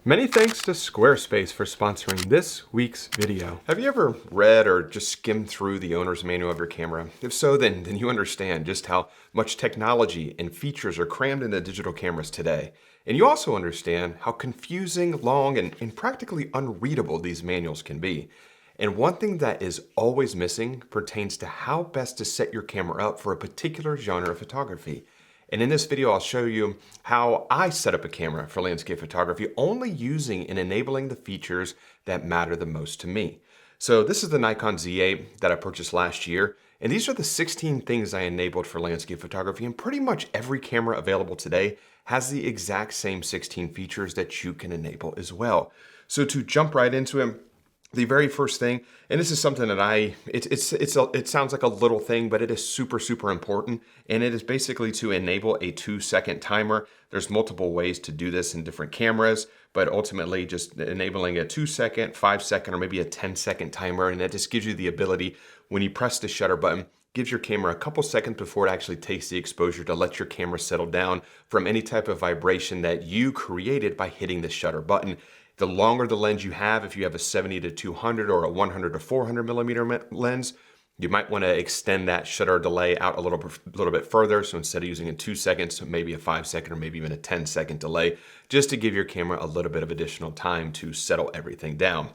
Many thanks to Squarespace for sponsoring this week's video. Have you ever read or just skimmed through the owner's manual of your camera? If so, then you understand just how much technology and features are crammed into digital cameras today. And you also understand how confusing, long, and practically unreadable these manuals can be. And one thing that is always missing pertains to how best to set your camera up for a particular genre of photography. And in this video, I'll show you how I set up a camera for landscape photography, only using and enabling the features that matter the most to me. So this is the Nikon Z8 that I purchased last year. And these are the 16 things I enabled for landscape photography. And pretty much every camera available today has the exact same 16 features that you can enable as well. So to jump right into it, the very first thing, and this is something that it sounds like a little thing, but it is super, super important. And it is basically to enable a 2-second timer. There's multiple ways to do this in different cameras, but ultimately just enabling a 2-second, 5-second, or maybe a 10-second timer. And that just gives you the ability, when you press the shutter button, gives your camera a couple seconds before it actually takes the exposure to let your camera settle down from any type of vibration that you created by hitting the shutter button. The longer the lens you have, if you have a 70 to 200 or a 100 to 400 millimeter lens, you might want to extend that shutter delay out a little bit further. So instead of using a 2 seconds, maybe a 5-second or maybe even a 10-second delay, just to give your camera a little bit of additional time to settle everything down.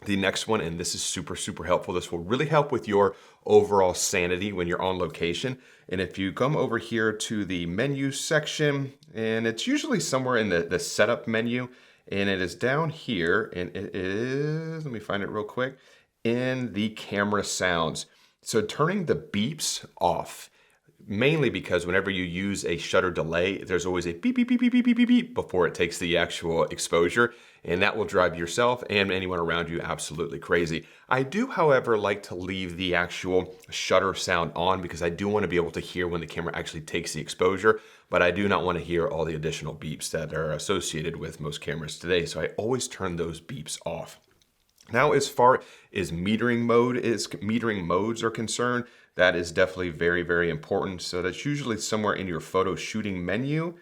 The next one, and this is super, super helpful. This will really help with your overall sanity when you're on location. And if you come over here to the menu section, and it's usually somewhere in the setup menu, and it is down here, and it is, let me find it real quick, in the camera sounds. So turning the beeps off, mainly because whenever you use a shutter delay, there's always a beep, beep, beep, beep, beep, beep, beep, beep before it takes the actual exposure. And that will drive yourself and anyone around you absolutely crazy. I do, however, like to leave the actual shutter sound on because I do want to be able to hear when the camera actually takes the exposure, but I do not want to hear all the additional beeps that are associated with most cameras today. So I always turn those beeps off. Now, as far as metering modes are concerned, that is definitely very, very important. So that's usually somewhere in your photo shooting menu.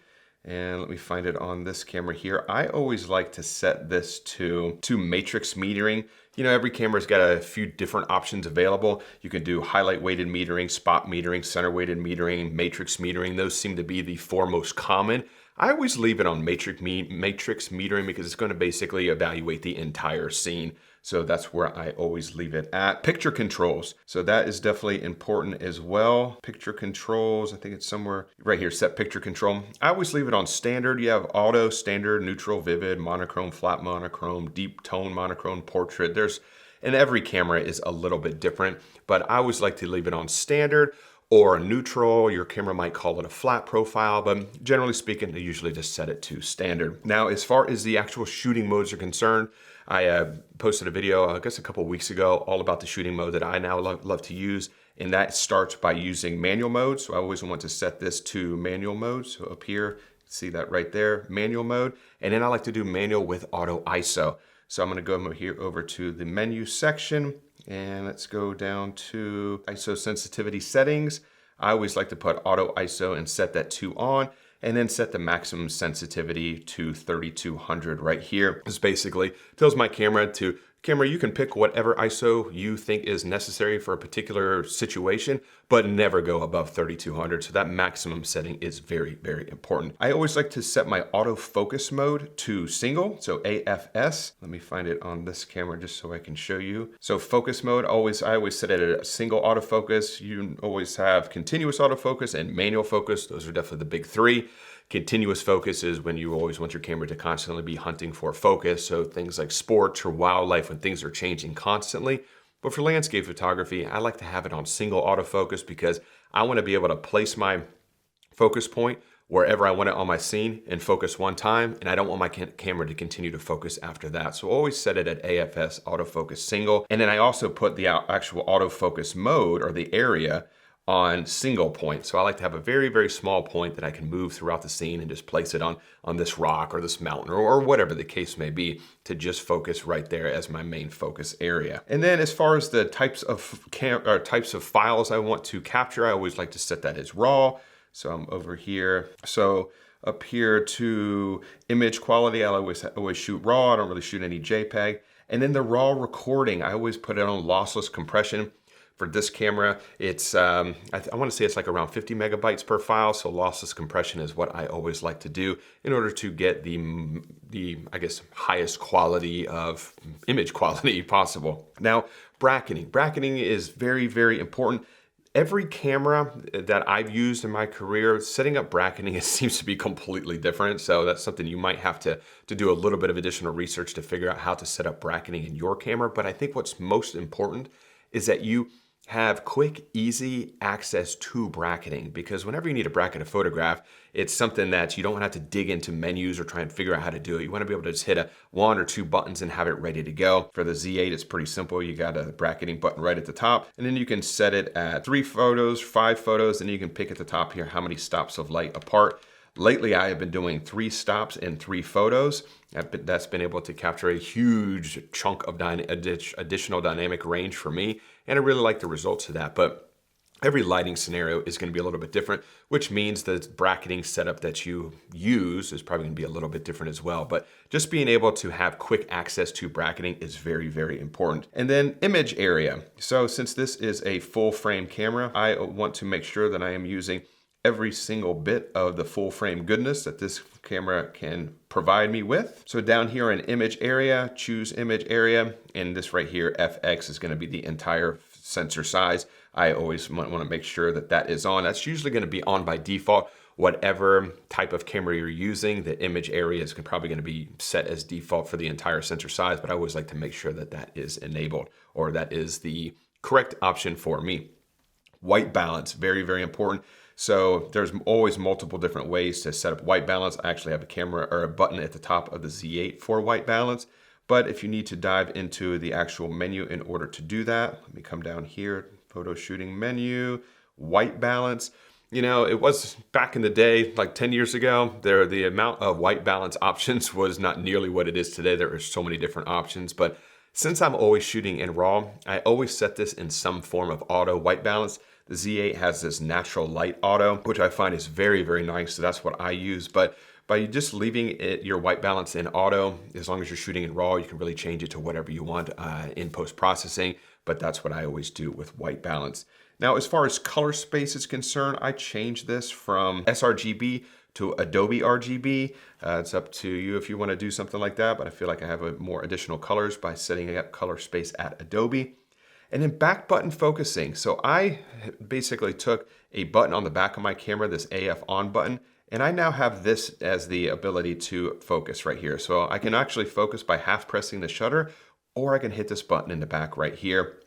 And let me find it on this camera here. I always like to set this to matrix metering. You know, every camera's got a few different options available. You can do highlight weighted metering, spot metering, center weighted metering, matrix metering. Those seem to be the four most common. I always leave it on matrix metering because it's going to basically evaluate the entire scene. So that's where I always leave it at. Picture controls. So that is definitely important as well. Picture controls, I think it's somewhere right here, set picture control. I always leave it on standard. You have auto, standard, neutral, vivid, monochrome, flat monochrome, deep tone monochrome, portrait. And every camera is a little bit different, but I always like to leave it on standard or neutral. Your camera might call it a flat profile, but generally speaking, they usually just set it to standard. Now, as far as the actual shooting modes are concerned, I posted a video, I guess a couple of weeks ago, all about the shooting mode that I now love to use. And that starts by using manual mode. So I always want to set this to manual mode. So up here, see that right there, manual mode. And then I like to do manual with auto ISO. So I'm gonna go over to the menu section and let's go down to ISO sensitivity settings. I always like to put auto ISO and set that to on, and then set the maximum sensitivity to 3200 right here. This basically tells my camera you can pick whatever ISO you think is necessary for a particular situation, but never go above 3200. So that maximum setting is very, very important. I always like to set my autofocus mode to single, so AFS. Let me find it on this camera just so I can show you. So focus mode, I always set it at a single autofocus. You always have continuous autofocus and manual focus. Those are definitely the big three. Continuous focus is when you always want your camera to constantly be hunting for focus. So things like sports or wildlife when things are changing constantly. But for landscape photography, I like to have it on single autofocus because I want to be able to place my focus point wherever I want it on my scene and focus one time. And I don't want my camera to continue to focus after that. So always set it at AFS autofocus single. And then I also put the actual autofocus mode or the area on single point. So I like to have a very, very small point that I can move throughout the scene and just place it on this rock or this mountain or whatever the case may be to just focus right there as my main focus area. And then as far as the types of files I want to capture, I always like to set that as RAW. So I'm over here. So up here to image quality, I always shoot RAW. I don't really shoot any JPEG. And then the RAW recording, I always put it on lossless compression. For this camera, it's, I want to say it's like around 50 megabytes per file, so lossless compression is what I always like to do in order to get the I guess, highest quality of image quality possible. Now, bracketing. Bracketing is very, very important. Every camera that I've used in my career, setting up bracketing, it seems to be completely different. So that's something you might have to do a little bit of additional research to figure out how to set up bracketing in your camera. But I think what's most important is that you have quick, easy access to bracketing, because whenever you need to bracket a photograph, it's something that you don't have to dig into menus or try and figure out how to do it. You want to be able to just hit one or two buttons and have it ready to go. For the Z8, it's pretty simple. You got a bracketing button right at the top, and then you can set it at 3 photos, 5 photos, and you can pick at the top here how many stops of light apart. Lately, I have been doing 3 stops and 3 photos. That's been able to capture a huge chunk of additional dynamic range for me, and I really like the results of that. But every lighting scenario is going to be a little bit different, which means the bracketing setup that you use is probably going to be a little bit different as well. But just being able to have quick access to bracketing is very, very important. And then image area. So since this is a full frame camera, I want to make sure that I am using every single bit of the full frame goodness that this camera can provide me with. So down here in image area, choose image area, and this right here, FX, is going to be the entire sensor size. I always want to make sure that that is on. That's usually going to be on by default. Whatever type of camera you're using, the image area is probably going to be set as default for the entire sensor size, but I always like to make sure that that is enabled, or that is the correct option for me. White balance, very, very important. So there's always multiple different ways to set up white balance. I actually have a camera or a button at the top of the Z8 for white balance. But if you need to dive into the actual menu in order to do that, let me come down here, photo shooting menu, white balance. You know, it was back in the day, like 10 years ago, the amount of white balance options was not nearly what it is today. There are so many different options, but since I'm always shooting in RAW, I always set this in some form of auto white balance. The Z8 has this natural light auto, which I find is very, very nice. So that's what I use. But by just leaving your white balance in auto, as long as you're shooting in RAW, you can really change it to whatever you want in post-processing. But that's what I always do with white balance. Now, as far as color space is concerned, I changed this from sRGB to Adobe RGB. It's up to you if you want to do something like that, but I feel like I have more additional colors by setting up color space at Adobe. And then back button focusing. So I basically took a button on the back of my camera, this AF on button, and I now have this as the ability to focus right here. So I can actually focus by half pressing the shutter, or I can hit this button in the back right here.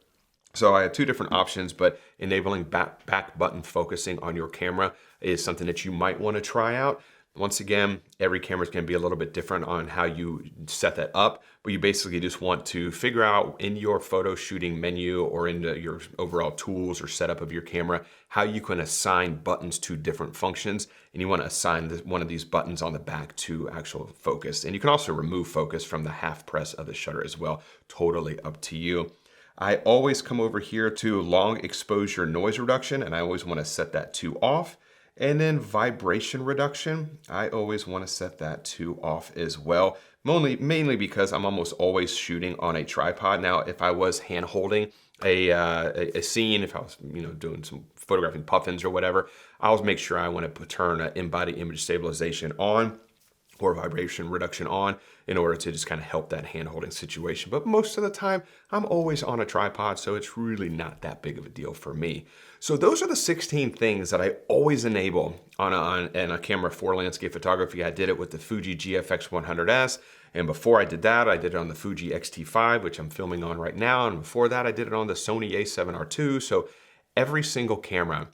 So I have 2 different options, but enabling back button focusing on your camera is something that you might want to try out. Once again, every camera is going to be a little bit different on how you set that up, but you basically just want to figure out in your photo shooting menu or in your overall tools or setup of your camera, how you can assign buttons to different functions. And you want to assign one of these buttons on the back to actual focus. And you can also remove focus from the half press of the shutter as well. Totally up to you. I always come over here to long exposure noise reduction, and I always want to set that to off. And then vibration reduction, I always want to set that to off as well. Mainly because I'm almost always shooting on a tripod. Now, if I was hand holding a scene, if I was doing some photographing puffins or whatever, I always make sure I want to turn in-body image stabilization on or vibration reduction on in order to just kind of help that hand holding situation. But most of the time, I'm always on a tripod, so it's really not that big of a deal for me. So those are the 16 things that I always enable on a camera for landscape photography. I did it with the Fuji GFX 100S. And before I did that, I did it on the Fuji X-T5, which I'm filming on right now. And before that, I did it on the Sony A7R II. So every single camera,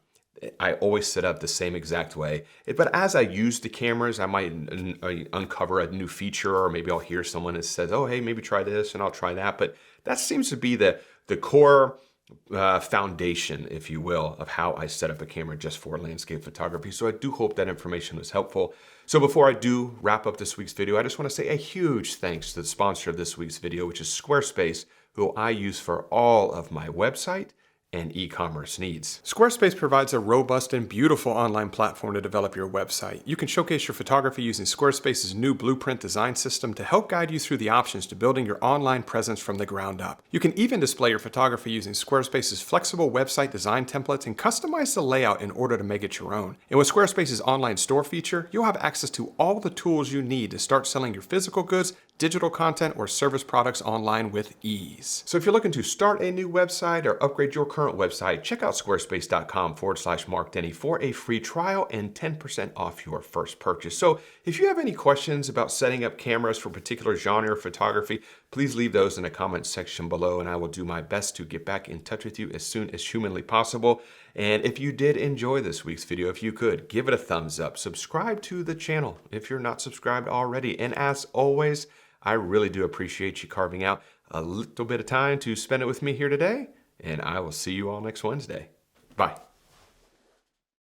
I always set up the same exact way. But as I use the cameras, I might uncover a new feature, or maybe I'll hear someone that says, oh, hey, maybe try this, and I'll try that. But that seems to be the core foundation, if you will, of how I set up a camera just for landscape photography. So I do hope that information was helpful. So before I do wrap up this week's video, I just want to say a huge thanks to the sponsor of this week's video, which is Squarespace, who I use for all of my website and e-commerce needs. Squarespace provides a robust and beautiful online platform to develop your website. You can showcase your photography using Squarespace's new Blueprint design system to help guide you through the options to building your online presence from the ground up. You can even display your photography using Squarespace's flexible website design templates and customize the layout in order to make it your own. And with Squarespace's online store feature, you'll have access to all the tools you need to start selling your physical goods, digital content, or service products online with ease. So if you're looking to start a new website or upgrade your current website, check out squarespace.com/Mark Denney for a free trial and 10% off your first purchase. So if you have any questions about setting up cameras for a particular genre of photography, please leave those in the comments section below, and I will do my best to get back in touch with you as soon as humanly possible. And if you did enjoy this week's video, if you could, give it a thumbs up, subscribe to the channel if you're not subscribed already, and as always, I really do appreciate you carving out a little bit of time to spend it with me here today, and I will see you all next Wednesday. Bye.